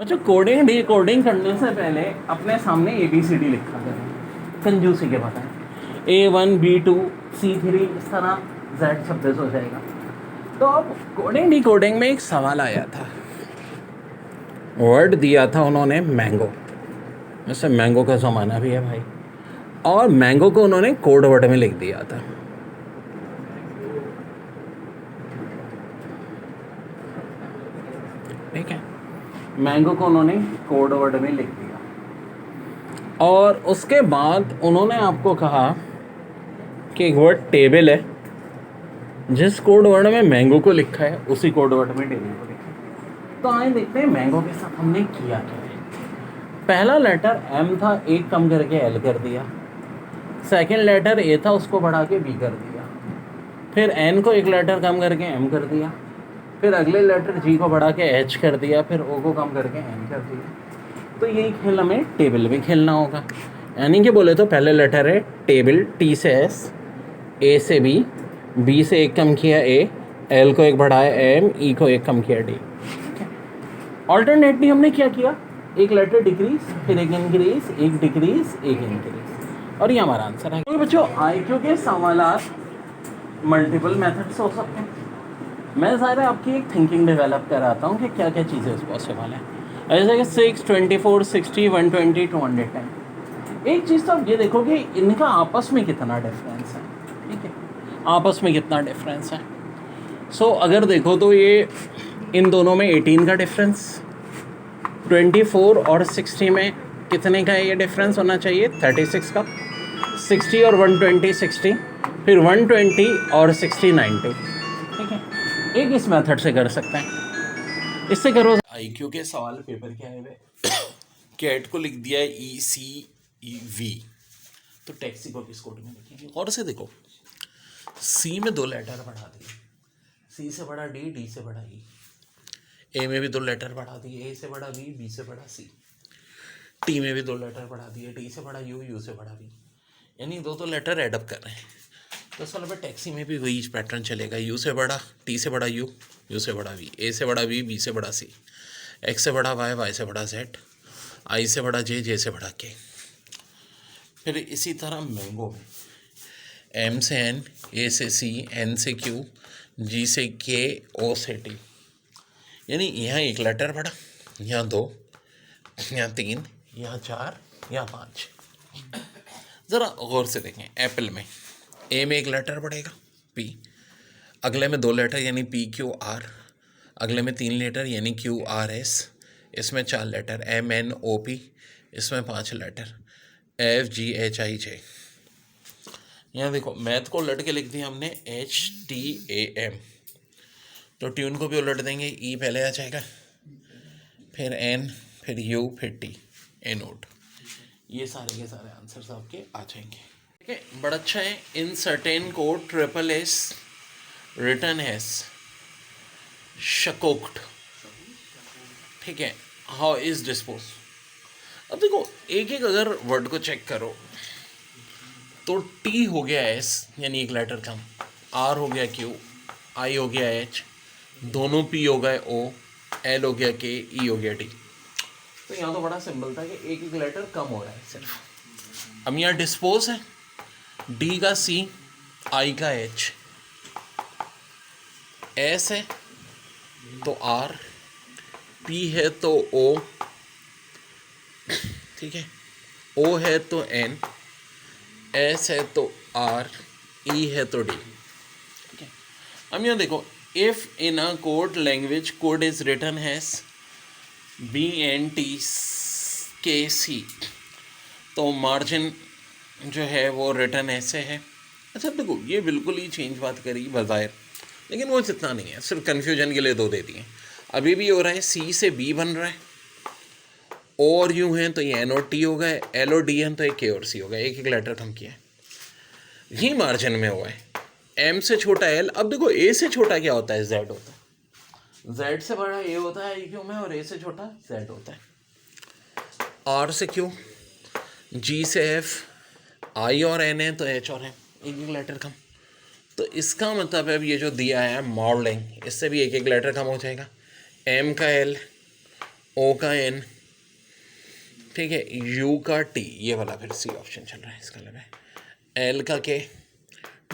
अच्छा, coding D coding करने से पहले अपने सामने ABCD लिखा करें, कंजूसी के बताएं A1 B2 C3 इस तरह Z26 हो जाएगा। तो अब कोडिंग डी कोडिंग में एक सवाल आया था, वर्ड दिया था उन्होंने मैंगो, वैसे मैंगो का ज़माना भी है भाई, और मैंगो को उन्होंने कोड वर्ड में लिख दिया था। ठीक है, मैंगो को उन्होंने कोड वर्ड में लिख दिया और उसके बाद उन्होंने आपको कहा कि एक वर्ड टेबल है, जिस कोड वर्ड में मैंगो को लिखा है उसी कोड वर्ड में टेबल को लिखा है। तो आए देखते हैं मैंगो के साथ हमने किया क्या है। पहला लेटर M था, एक कम करके L कर दिया। सेकंड लेटर A था, उसको बढ़ा के B कर दिया। फिर N को एक लेटर कम करके M कर दिया। फिर अगले लेटर G को बढ़ा के H कर दिया। फिर O को कम करके N कर दिया। तो यही खेल हमें टेबल में खेलना होगा। यानी कि बोले तो पहले लेटर है टेबल, T से S, A से B से एक कम किया A, L को एक बढ़ाया M, E को एक कम किया D। ऑल्टरनेटली हमने क्या किया, एक लेटर डिक्रीज, फिर एक इंक्रीज, एक डिक्रीज, एक इंक्रीज, और ये हमारा आंसर है। तो बच्चों IQ के सवालात मल्टीपल मेथड से हो सकते हैं। मैं ज़रा आपकी एक थिंकिंग डेवलप कराता हूँ कि क्या क्या चीज़ें पॉसिबल हैं। जैसे कि 6, 24, 60, 120, 210। एक चीज़ तो आप ये देखो कि इनका आपस में कितना डिफरेंस है। ठीक है, आपस में कितना डिफरेंस है। सो अगर देखो तो ये इन दोनों में 18 का डिफरेंस, 24 और 60 में कितने का ये डिफरेंस होना चाहिए, 36 का। 60 और 120 60, फिर 120 और 60 90। ठीक है, एक इस मेथड से कर सकते हैं। इससे करो IQ के सवाल पेपर के आए हुए कैट को लिख दिया है ECV, तो टैक्सी को किस कोड में लिखेंगे। और से देखो, C में 2 लेटर बढ़ा दिए, C से बड़ा D से बड़ा E। A में भी 2 लेटर बढ़ा दिए, A से बड़ा B से बड़ा C। T में भी 2 लेटर बढ़ा दिए, T से बड़ा U से बड़ा V। यानी 2 लेटर एडअप कर रहे हैं। तो साल पे टैक्सी में भी वही पैटर्न चलेगा, U से बड़ा T से बड़ा U से बड़ा V, A से बड़ा B से बड़ा C, X से बड़ा Y से बड़ा Z, I से बड़ा J से बड़ा K। फिर इसी तरह मैंगो में M से N, A से C, N से Q, G से K, O से T। यानी यहाँ 1 लेटर बढ़ा, यहाँ 2, यहाँ 3, यहाँ 4, यहाँ 5। ज़रा गौर से देखें, एप्पल में A में 1 लेटर बढ़ेगा P, अगले में 2 लेटर यानी PQR, अगले में 3 लेटर यानी QRS, इसमें 4 लेटर MNOP, इसमें 5 लेटर FGHIJ। यहाँ देखो मैथ को उलट के लिख दिया हमने HTAM, तो ट्यून को भी उलट देंगे, E पहले आ जाएगा, फिर N, फिर U, फिर T, A नोट। ये सारे के सारे आंसर्स आपके आ जाएंगे। ठीक है, बड़ा अच्छा है। In certain code SSS written as शकोक्ट। ठीक है, हाउ इज डिस्पोज। अब देखो एक एक अगर वर्ड को चेक करो तो T हो गया S यानी 1 लेटर कम, R हो गया Q, I हो गया H, दोनों P हो गए O, L हो गया K, E हो गया D। तो यहाँ तो बड़ा सिंपल था कि एक एक लेटर कम हो रहा है सिर्फ। अब यहाँ डिस्पोज है, D का C, I का H, S है तो R, P है तो O, ठीक है, O है तो N, S है तो R, E है तो D। ठीक है, अब यहाँ देखो, if in a code language code is written has BNTKC, तो मार्जिन जो है वो रिटर्न ऐसे है। अच्छा देखो ये बिल्कुल ही चेंज बात करी बज़ाहिर, लेकिन वो जितना नहीं है, सिर्फ कन्फ्यूजन के लिए 2 दे दिए। अभी भी हो रहा है, C से B बन रहा है, O और U हैं तो ये N और T हो गए, L और D हैं तो ये K और C हो गए, एक एक लेटर कम किया है। ये मार्जिन में हुआ है, M से छोटा L। अब देखो A से छोटा क्या होता है, Z होता है, Z से बड़ा A होता है IQ में, और A से छोटा Z होता है। R से Q, G से F, I और N है तो H और M, एक एक लेटर कम। तो इसका मतलब है अब ये जो दिया है मॉडलिंग, इससे भी एक एक लेटर कम हो जाएगा। M का L, ओ का एन, ठीक है, यू का टी, ये वाला फिर सी ऑप्शन चल रहा है इसका लगा है, एल का के,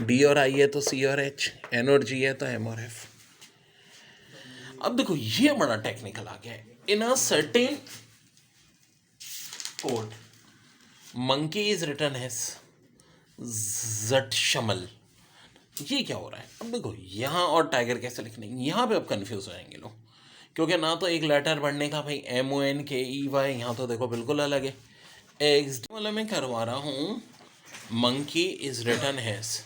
डी और आई है तो सी और एच, एन और जी है तो एम और एफ। अब देखो ये बड़ा टेक्निकल आ गया है। In a certain code monkey is written as जट शमल। ये क्या हो रहा है? अब देखो यहाँ और टाइगर कैसे लिखने, यहाँ पे अब कंफ्यूज हो जाएंगे लोग, क्योंकि ना तो एक लेटर पढ़ने का भाई एम ओ एन के ई वाई, यहाँ तो देखो बिल्कुल अलग है। एक्स वाला मैं करवा रहा हूँ, monkey is written has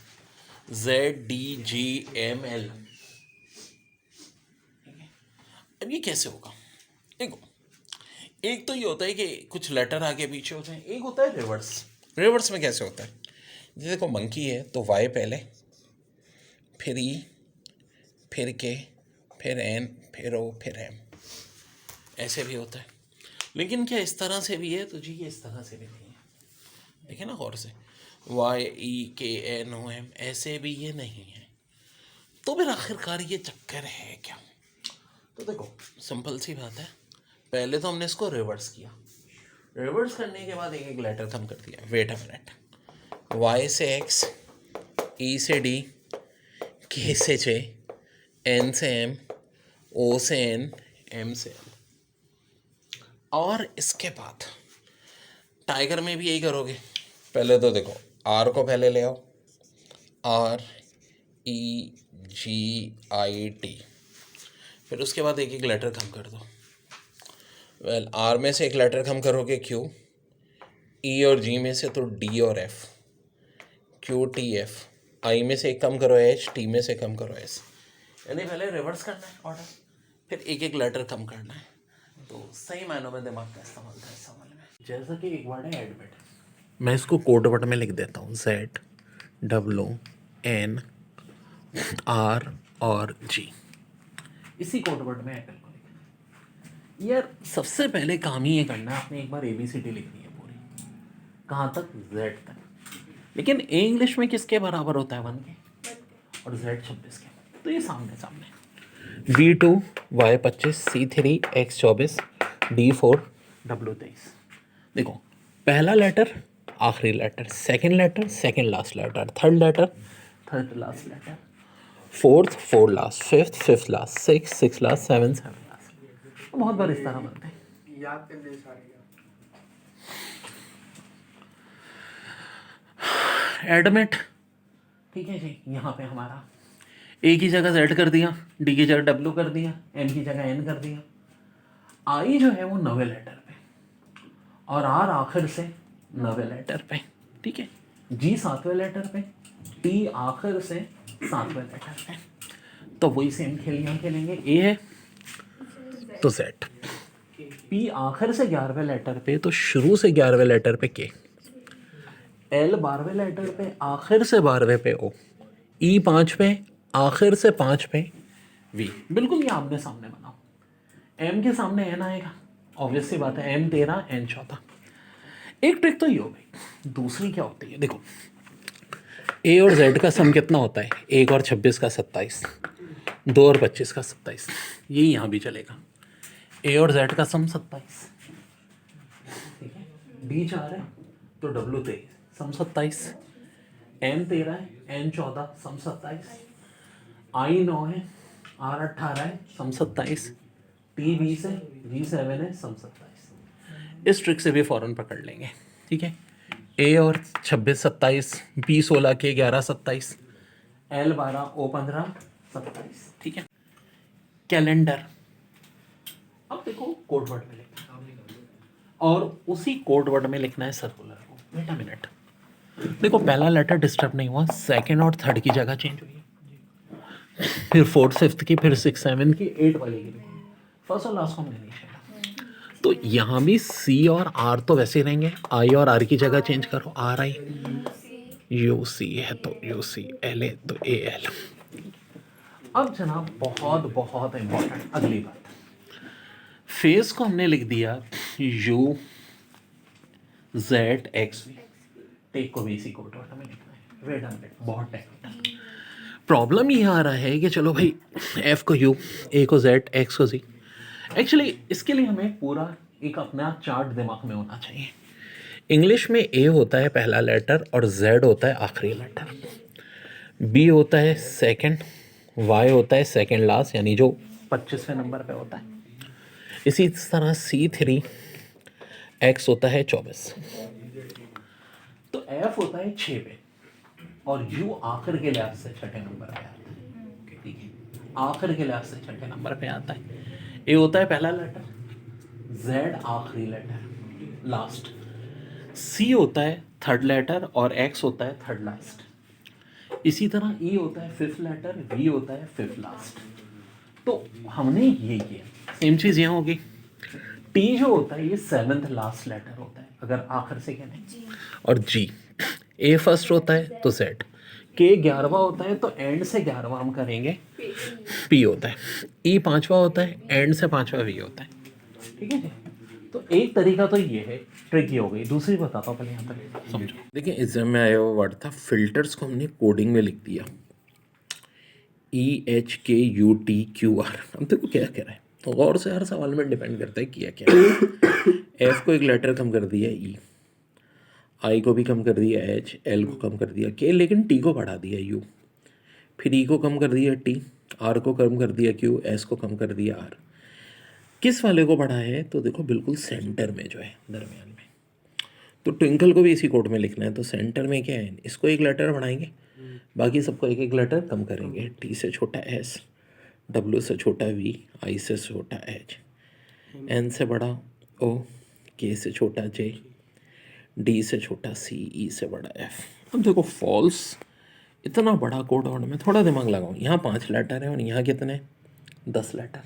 ZDGML। अब ये कैसे होगा? देखो एक तो ये होता है कि कुछ लेटर आगे पीछे होते हैं, एक होता है रिवर्स। रिवर्स में कैसे होता है? जैसे देखो मंकी है तो वाई पहले, फिर ई, फिर के, फिर एन, फिर ओ, फिर एम, ऐसे भी होता है। लेकिन क्या इस तरह से भी है? तो जी ये इस तरह से भी नहीं है। देखिए ना गौर से, वाई ई के एन ओ एम, ऐसे भी ये नहीं है। तो फिर आखिरकार ये चक्कर है क्या? तो देखो सिंपल सी बात है, पहले तो हमने इसको रिवर्स किया, रिवर्स करने के बाद एक एक लेटर कम कर दिया। वेट अ मिनट, वाई से एक्स, ई से डी, के से जे, एन से एम, ओ से एन, एम से एल। और इसके बाद टाइगर में भी यही करोगे। पहले तो देखो आर को पहले ले आओ, R E ji I T, फिर उसके बाद एक एक लेटर कम कर दो। वेल आर में से एक लेटर कम करोगे क्यू, ई और जी में से तो डी और एफ, क्यू टी एफ, आई में से एक कम करो एच, टी में से कम करो एस। यानी पहले रिवर्स करना है ऑर्डर, फिर एक एक लेटर कम करना है। तो सही मायनों में दिमाग का इस्तेमाल था इस सवाल में। जैसा कि एक वर्ड है एडमिट, मैं इसको कोड वर्ड में लिख देता हूँ, ZWN R और G, इसी कोड वर्ड में एप्पल को लिखना है। यार सबसे पहले काम ही ये करना है, आपने एक बार ABCD लिखनी है पूरी, कहाँ तक? Z तक। लेकिन ए इंग्लिश में किसके बराबर होता है? 1 के, और Z 26 के। तो ये सामने सामने, B2 Y 25 C3 X 24 D4 W 23। देखो पहला लेटर आखिरी letter, second letter second last letter, third letter third last letter, fourth four last, fifth fifth last, six last, seven last. तो बहुत बार इस तरह बनते हैं, याद करने सारे। एडमिट, ठीक है जी, यहाँ पे हमारा ए की जगह Z कर दिया, डी की जगह W कर दिया, एम की जगह N कर दिया, आई जो है वो 9वें लेटर पे, और आर आखिर से 9वें लेटर पे, ठीक है, जी 7वें लेटर पे, टी आखिर से 7वें लेटर पे। तो वही सेम खेल यहाँ खेलेंगे, ए है तो Z, पी आखिर से 11वें लेटर पे, तो शुरू से 11वें लेटर पे के, एल 12वें लेटर पे आखिर से 12वें पे ओ, ई 5 पे आखिर से 5 पे वी। बिल्कुल ये आमने सामने बनाओ, एम के सामने एन आएगा, ऑब्वियस सी बात है, एम 13 एन 14। एक ट्रिक तो ये हो गई, दूसरी क्या होती है? देखो ए और जेड का सम कितना होता है? 1 और 26 का 27, 2 और 25 का 27। ये यहाँ भी चलेगा, ए और जेड का सम 27, ठीक है, डी 4 है तो डब्ल्यू 23 सम 27, एम 13 है, एन 14 सम 27, आई 9 है, आर 18 है सम 27, टी 20 है, जी 7 है सम 27। इस ट्रिक से भी फ़ौरन पकड़ लेंगे, ठीक है। ए और 26 27, बी 16 के 11 27, एल 12 ओ 15 27, ठीक है। कैलेंडर, अब देखो कोड वर्ड में लिखना है, और उसी कोड वर्ड में लिखना है सर्कुलर को। वेट अ मिनट, देखो पहला लेटर डिस्टर्ब नहीं हुआ, सेकंड और थर्ड की जगह चेंज हुई है, फिर फोर्थ फिफ्थ की, फिर सिक्स सेवन की, 8 वाली की, फर्स्ट और लास्ट को हमने नहीं छेड़ा। तो यहाँ भी सी और आर तो वैसे ही रहेंगे, आई और आर की जगह चेंज करो, आर आई, यू सी है तो यू सी, एल है तो ए एल। अब जनाब बहुत बहुत इंपॉर्टेंट अगली बात, फेस को हमने लिख दिया U Z X V, take को भी इसी कोड वर्ड में लिखना है। वेट अ मिनट, बहुत टेक्निकल प्रॉब्लम ये आ रहा है कि चलो भाई एफ को यू, ए को जेड, एक्स को जी, एक्चुअली इसके लिए हमें पूरा एक अपना चार्ट दिमाग में होना चाहिए। इंग्लिश में ए होता है पहला लेटर और जेड होता है आखिरी लेटर, बी होता है सेकंड, वाई होता है सेकंड लास्ट यानी जो 25वें नंबर पे होता है। इसी तरह C3 एक्स होता है 24, तो एफ होता है 6 पे और यू आखिर के लिहाज से छठे नंबर पे आता है। ठीक है, आखिर के लिहाज से छठे नंबर पे आता है। ए होता है पहला लेटर, जेड आखिरी लेटर लास्ट, सी होता है थर्ड लेटर और एक्स होता है थर्ड लास्ट। इसी तरह ई होता है फिफ्थ लेटर, वी होता है फिफ्थ लास्ट। तो हमने ये किया, सेम चीज़ यहाँ होगी। टी जो होता है ये सेवेंथ लास्ट लेटर होता है अगर आखिर से कहने, और जी ए फर्स्ट होता है तो जेड, के 11वां होता है तो एंड से 11वां हम करेंगे पी होता है, ई 5वां होता है एंड से 5वां वी होता है। ठीक है जी, तो एक तरीका तो ये है, ट्रिक ये हो गई। दूसरी बताता हूँ, पहले यहाँ तक समझो। देखिए एग्जाम में आया हुआ वर्ड था फिल्टर्स को हमने कोडिंग में लिख दिया EHKUTQR। हम देखो क्या कह रहा है, तो गौर से हर सवाल में डिपेंड करता है किया क्या है। एफ को एक लेटर कम कर दिया ई, आई को भी कम कर दिया एच, एल को कम कर दिया के, लेकिन टी को बढ़ा दिया यू, फिर ई को कम कर दिया टी, आर को कम कर दिया क्यू, एस को कम कर दिया आर। किस वाले को बढ़ा है, तो देखो बिल्कुल सेंटर में जो है दरमियान में। तो ट्विंकल को भी इसी कोड में लिखना है, तो सेंटर में क्या है, इसको एक लेटर बढ़ाएंगे, बाकी सबको एक एक लेटर कम करेंगे। टी से छोटा एस, डब्ल्यू से छोटा वी, आई से छोटा एच, एन से बड़ा ओ, के से छोटा जे, डी से छोटा सी, ई से बड़ा एफ। अब देखो फॉल्स, इतना बड़ा कोड वर्ड में थोड़ा दिमाग लगाओ। यहाँ 5 लेटर है और यहाँ कितने, 10 लेटर,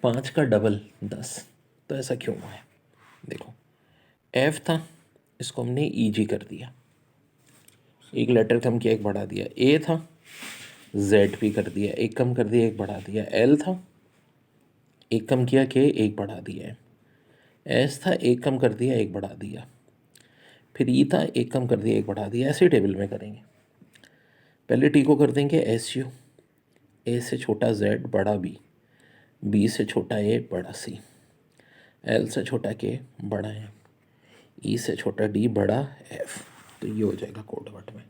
5 का डबल 10। तो ऐसा क्यों हुआ है, देखो एफ था, इसको हमने ई जी कर दिया, एक लेटर कम किया एक बढ़ा दिया। ए था, जेड भी कर दिया, एक कम कर दिया एक बढ़ा दिया। एल था, एक कम किया के एक बढ़ा दिया। एस था, एक कम कर दिया एक बढ़ा दिया। फिर ई था, एक कम कर दिया एक बढ़ा दिया। ऐसे टेबल में करेंगे। पहले टी को कर देंगे एस यू, ए से छोटा जेड बड़ा बी, बी से छोटा ए बड़ा सी, एल से छोटा के बड़ा एम, ई से छोटा डी बड़ा एफ। तो ये हो जाएगा कोड वर्ड में।